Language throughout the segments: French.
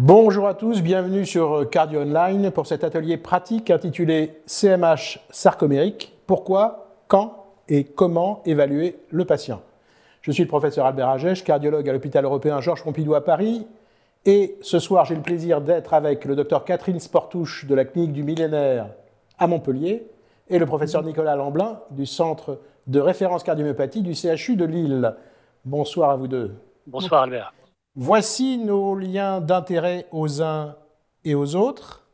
Bonjour à tous, bienvenue sur Cardio Online pour cet atelier pratique intitulé CMH sarcomérique, pourquoi, quand et comment évaluer le patient. Je suis le professeur Albert Agèche, cardiologue à l'hôpital européen Georges Pompidou à Paris, et ce soir j'ai le plaisir d'être avec le docteur Catherine Sportouche de la clinique du Millénaire à Montpellier et le professeur Nicolas Lamblin du centre de référence cardiomyopathie du CHU de Lille. Bonsoir à vous deux. Bonsoir Albert. Voici nos liens d'intérêt aux uns et aux autres.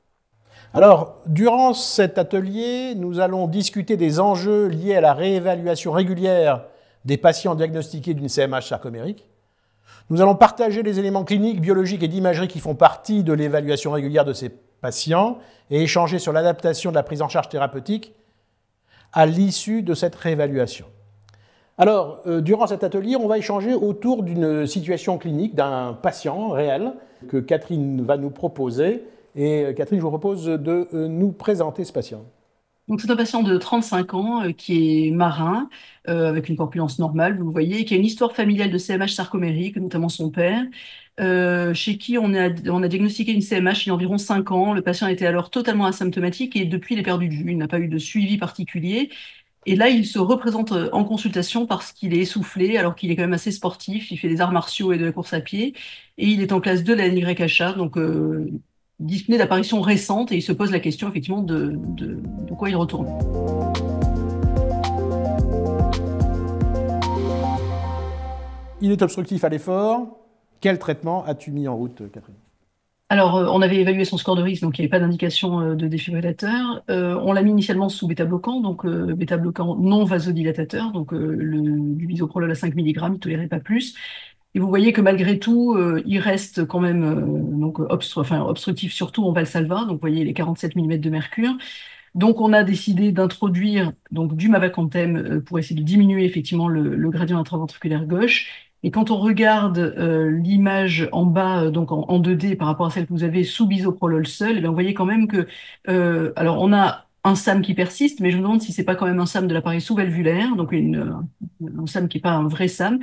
Alors, durant cet atelier, nous allons discuter des enjeux liés à la réévaluation régulière des patients diagnostiqués d'une CMH sarcomérique. Nous allons partager les éléments cliniques, biologiques et d'imagerie qui font partie de l'évaluation régulière de ces patients et échanger sur l'adaptation de la prise en charge thérapeutique à l'issue de cette réévaluation. Alors, durant cet atelier, on va échanger autour d'une situation clinique d'un patient réel que Catherine va nous proposer. Et Catherine, je vous propose de nous présenter ce patient. Donc, c'est un patient de 35 ans qui est marin, avec une corpulence normale, vous le voyez, et qui a une histoire familiale de CMH sarcomérique, notamment son père, chez qui on a diagnostiqué une CMH il y a environ 5 ans. Le patient était alors totalement asymptomatique et depuis, il est perdu de vue. Il n'a pas eu de suivi particulier. Et là, il se représente en consultation parce qu'il est essoufflé, alors qu'il est quand même assez sportif. Il fait des arts martiaux et de la course à pied. Et il est en classe 2 de la NYHA, donc dyspnée d'apparition récente. Et il se pose la question, effectivement, de quoi il retourne. Il est obstructif à l'effort. Quel traitement as-tu mis en route, Catherine ? Alors, on avait évalué son score de risque, donc il n'y avait pas d'indication de défibrillateur. On l'a mis initialement sous bêta-bloquant, donc bêta-bloquant non vasodilatateur, donc du bisoprolol à 5 mg, il ne tolérait pas plus. Et vous voyez que malgré tout, il reste quand même obstructif, surtout en Valsalva, donc vous voyez les 47 mm de mercure. Donc, on a décidé d'introduire du mavacantem pour essayer de diminuer effectivement le gradient intraventriculaire gauche. Et quand on regarde l'image en bas, donc en 2D par rapport à celle que vous avez sous bisoprolol seul, vous voyez quand même que, alors on a un SAM qui persiste, mais je me demande si c'est pas quand même un SAM de l'appareil sous-valvulaire, donc un SAM qui n'est pas un vrai SAM.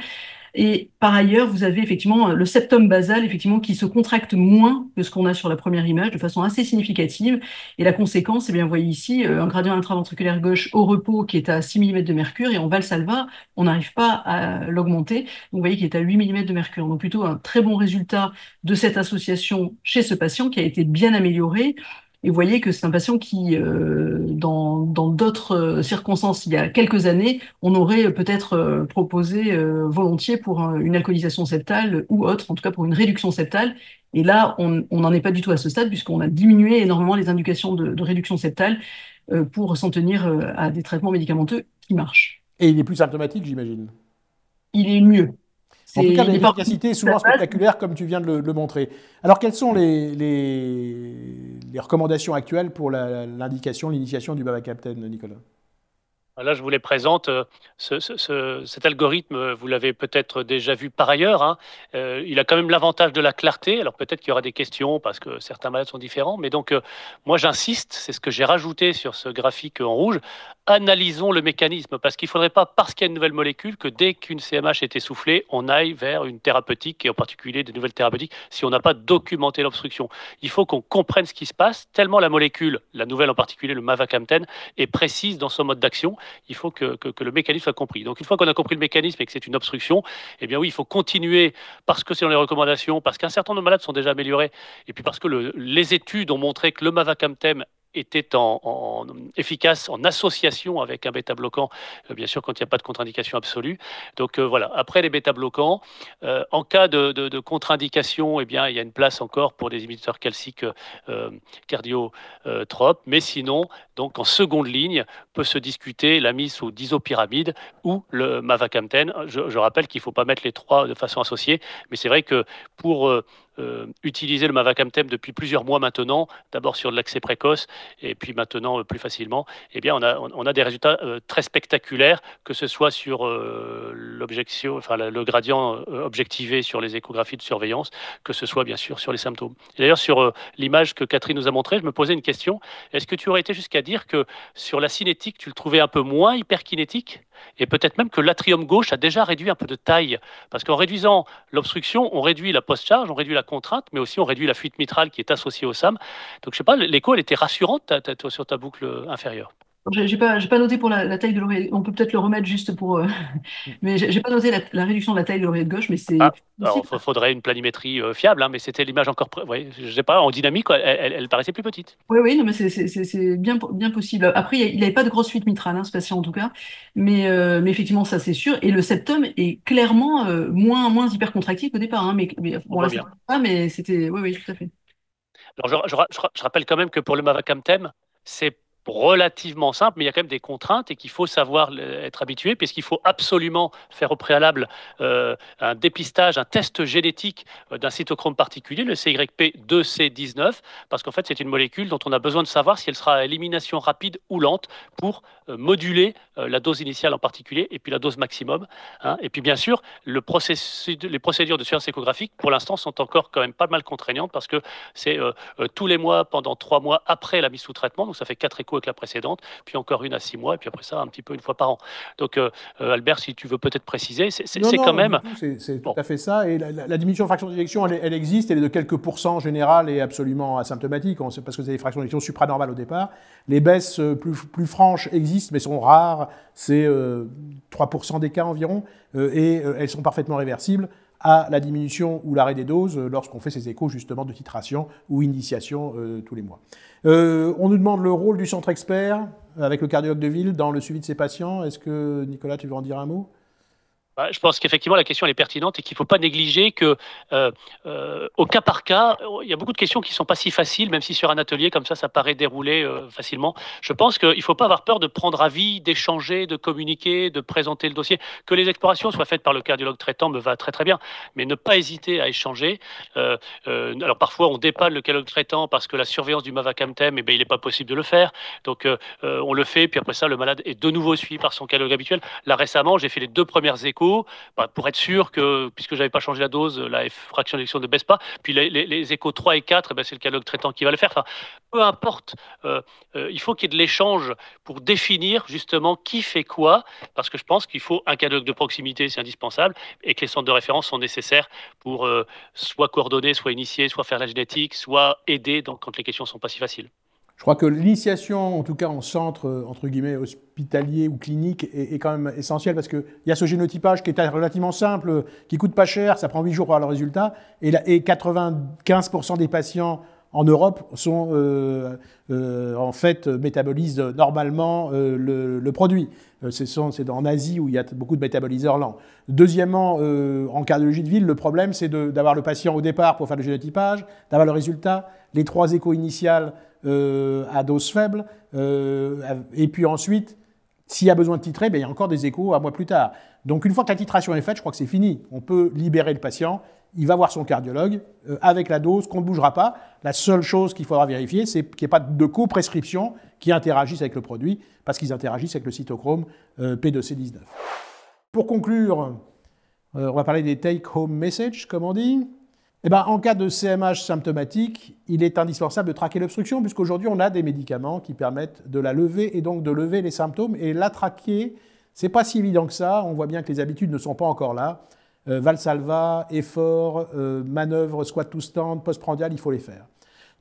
Et par ailleurs, vous avez effectivement le septum basal effectivement qui se contracte moins que ce qu'on a sur la première image, de façon assez significative. Et la conséquence, eh bien, vous voyez ici un gradient intraventriculaire gauche au repos qui est à 6 mm de mercure, et en Valsalva, on n'arrive pas à l'augmenter. Donc vous voyez qu'il est à 8 mm de mercure. Donc plutôt un très bon résultat de cette association chez ce patient qui a été bien amélioré. Et vous voyez que c'est un patient qui, dans d'autres circonstances, il y a quelques années, on aurait peut-être proposé volontiers pour une alcoolisation septale ou autre, en tout cas pour une réduction septale. Et là, on n'en est pas du tout à ce stade, puisqu'on a diminué énormément les indications de réduction septale pour s'en tenir à des traitements médicamenteux qui marchent. Et il est plus symptomatique, j'imagine. Il est mieux. En tout cas, l'efficacité est souvent spectaculaire, comme tu viens de le montrer. Alors, quelles sont les recommandations actuelles pour l'initiation du mavacantem, Nicolas ? Là, je vous les présente. Cet algorithme, vous l'avez peut-être déjà vu par ailleurs, hein. Il a quand même l'avantage de la clarté. Alors peut-être qu'il y aura des questions parce que certains malades sont différents. Mais donc, moi, j'insiste, c'est ce que j'ai rajouté sur ce graphique en rouge. Analysons le mécanisme parce qu'il ne faudrait pas, parce qu'il y a une nouvelle molécule, que dès qu'une CMH est essoufflée, on aille vers une thérapeutique et en particulier des nouvelles thérapeutiques si on n'a pas documenté l'obstruction. Il faut qu'on comprenne ce qui se passe tellement la molécule, la nouvelle en particulier, le mavacantem, est précise dans son mode d'action. Il faut que le mécanisme soit compris. Donc, une fois qu'on a compris le mécanisme et que c'est une obstruction, eh bien oui, il faut continuer parce que c'est dans les recommandations, parce qu'un certain nombre de malades sont déjà améliorés, et puis parce que les études ont montré que le mavacantem était efficace en association avec un bêta-bloquant, bien sûr quand il n'y a pas de contre-indication absolue. Donc voilà, après les bêta-bloquants, en cas de contre-indication, eh bien, il y a une place encore pour des inhibiteurs calciques cardiotropes, mais sinon, donc en seconde ligne, peut se discuter la mise sous disopyramide ou le mavacantem. Je rappelle qu'il ne faut pas mettre les trois de façon associée, mais c'est vrai que pour utiliser le mavacantem depuis plusieurs mois maintenant, d'abord sur de l'accès précoce et puis maintenant plus facilement, eh bien on a des résultats très spectaculaires, que ce soit sur l'objection, enfin le gradient objectivé sur les échographies de surveillance, que ce soit bien sûr sur les symptômes. Et d'ailleurs sur l'image que Catherine nous a montrée, je me posais une question, est-ce que tu aurais été jusqu'à dire que sur la cinétique, tu le trouvais un peu moins hyperkinétique et peut-être même que l'atrium gauche a déjà réduit un peu de taille, parce qu'en réduisant l'obstruction, on réduit la post-charge, on réduit la la contrainte, mais aussi on réduit la fuite mitrale qui est associée au SAM. Donc je sais pas, l'écho, elle était rassurante toi, sur ta boucle inférieure. J'ai pas noté pour la taille de l'oreille. On peut peut-être le remettre juste pour. Mais j'ai pas noté la réduction de la taille de l'oreille gauche, mais c'est Ah, alors possible. faudrait une planimétrie fiable, hein, mais c'était l'image encore, ouais, je sais pas, en dynamique, elle paraissait plus petite. Oui, oui, non, mais c'est bien possible. Après, il n'avait pas de grosse fuite mitrale, hein, ce patient en tout cas. Mais effectivement, ça c'est sûr. Et le septum est clairement moins hypercontractif qu'au départ, hein. Mais On bon, là, voit ça bien. ne pas, mais c'était. Oui, oui, tout à fait. Alors, je rappelle quand même que pour le Mavacamtem, c'est relativement simple, mais il y a quand même des contraintes et qu'il faut savoir être habitué, puisqu'il faut absolument faire au préalable un dépistage, un test génétique d'un cytochrome particulier, le CYP2C19, parce qu'en fait, c'est une molécule dont on a besoin de savoir si elle sera à élimination rapide ou lente pour moduler la dose initiale en particulier, et puis la dose maximum, hein. Et puis, bien sûr, les procédures de surveillance échographique, pour l'instant, sont encore quand même pas mal contraignantes, parce que c'est tous les mois pendant 3 mois après la mise sous traitement, donc ça fait 4 échos avec la précédente, puis encore une à 6 mois, et puis après ça, un petit peu une fois par an. Donc, Albert, si tu veux peut-être préciser, Non, c'est non, quand pas du même. tout, c'est tout Bon, à fait ça. Et la diminution de fraction d'éjection, elle existe, elle est de quelques pourcents en général et absolument asymptomatique, parce que c'est des fractions d'éjection supranormales au départ. Les baisses plus franches existent, mais sont rares, c'est 3% des cas environ, et elles sont parfaitement réversibles à la diminution ou l'arrêt des doses lorsqu'on fait ces échos justement de titration ou initiation tous les mois. On nous demande le rôle du centre expert avec le cardiologue de ville dans le suivi de ces patients. Est-ce que, Nicolas, tu veux en dire un mot? je pense qu'effectivement, la question elle est pertinente et qu'il ne faut pas négliger que, au cas par cas, il y a beaucoup de questions qui ne sont pas si faciles, même si sur un atelier comme ça paraît dérouler facilement. Je pense qu'il ne faut pas avoir peur de prendre avis, d'échanger, de communiquer, de présenter le dossier. Que les explorations soient faites par le cardiologue traitant me va très très bien, mais ne pas hésiter à échanger. Alors parfois, on dépanne le cardiologue traitant parce que la surveillance du Mavacamtem, il n'est pas possible de le faire. Donc on le fait, puis après ça, le malade est de nouveau suivi par son cardiologue habituel. Là récemment, j'ai fait les 2 premières échos pour être sûr que, puisque je n'avais pas changé la dose, la fraction d'éjection ne baisse pas. Puis les échos 3 et 4, c'est le cardiologue traitant qui va le faire. Enfin, peu importe, il faut qu'il y ait de l'échange pour définir justement qui fait quoi, parce que je pense qu'il faut un cardiologue de proximité, c'est indispensable, et que les centres de référence sont nécessaires pour soit coordonner, soit initier, soit faire la génétique, soit aider quand les questions ne sont pas si faciles. Je crois que l'initiation, en tout cas en centre, entre guillemets, hospitalier ou clinique, est quand même essentielle parce qu'il y a ce génotypage qui est relativement simple, qui coûte pas cher, ça prend 8 jours pour avoir le résultat, et 95% des patients en Europe sont, en fait, métabolisent normalement le produit. C'est en Asie où il y a beaucoup de métaboliseurs lents. Deuxièmement, en cardiologie de ville, le problème, c'est d'avoir le patient au départ pour faire le génotypage, d'avoir le résultat, les 3 échos initiales à dose faible, et puis ensuite, s'il y a besoin de titrer, il y a encore des échos un mois plus tard. Donc une fois que la titration est faite, je crois que c'est fini. On peut libérer le patient, il va voir son cardiologue avec la dose qu'on ne bougera pas. La seule chose qu'il faudra vérifier, c'est qu'il n'y ait pas de coprescription qui interagissent avec le produit, parce qu'ils interagissent avec le cytochrome P2C19. Pour conclure, on va parler des take-home messages, comme on dit. En cas de CMH symptomatique, il est indispensable de traquer l'obstruction, puisqu'aujourd'hui, on a des médicaments qui permettent de la lever et donc de lever les symptômes. Et la traquer, c'est pas si évident que ça. On voit bien que les habitudes ne sont pas encore là. Valsalva, effort, manœuvre, squat to stand, postprandial, il faut les faire.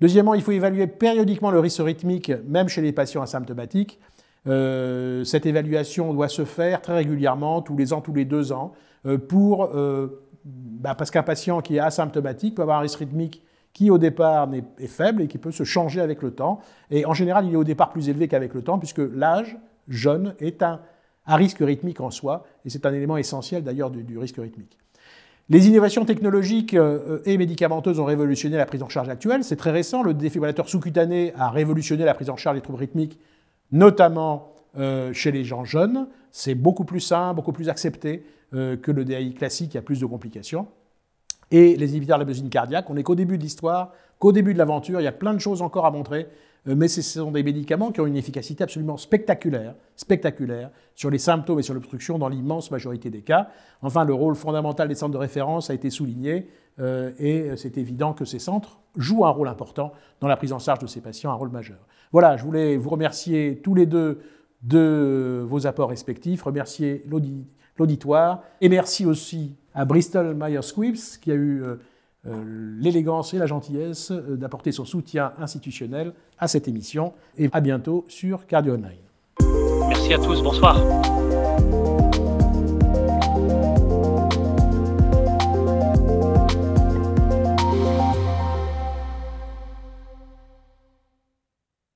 Deuxièmement, il faut évaluer périodiquement le risque rythmique, même chez les patients asymptomatiques. Cette évaluation doit se faire très régulièrement, tous les ans, tous les 2 ans, parce qu'un patient qui est asymptomatique peut avoir un risque rythmique qui, au départ, est faible et qui peut se changer avec le temps. Et en général, il est au départ plus élevé qu'avec le temps, puisque l'âge jeune est un risque rythmique en soi, et c'est un élément essentiel d'ailleurs du risque rythmique. Les innovations technologiques et médicamenteuses ont révolutionné la prise en charge actuelle. C'est très récent, le défibrillateur sous-cutané a révolutionné la prise en charge des troubles rythmiques, notamment chez les gens jeunes. C'est beaucoup plus simple, beaucoup plus accepté que le DAI classique, il y a plus de complications. Et les inhibiteurs de la myosine cardiaque, on n'est qu'au début de l'histoire, qu'au début de l'aventure, il y a plein de choses encore à montrer, mais ce sont des médicaments qui ont une efficacité absolument spectaculaire sur les symptômes et sur l'obstruction dans l'immense majorité des cas. Enfin, le rôle fondamental des centres de référence a été souligné, et c'est évident que ces centres jouent un rôle important dans la prise en charge de ces patients, un rôle majeur. Voilà, je voulais vous remercier tous les deux de vos apports respectifs, remercier l'auditoire, et merci aussi à Bristol Myers Squibb qui a eu l'élégance et la gentillesse d'apporter son soutien institutionnel à cette émission. Et à bientôt sur Cardio Online. Merci à tous, bonsoir.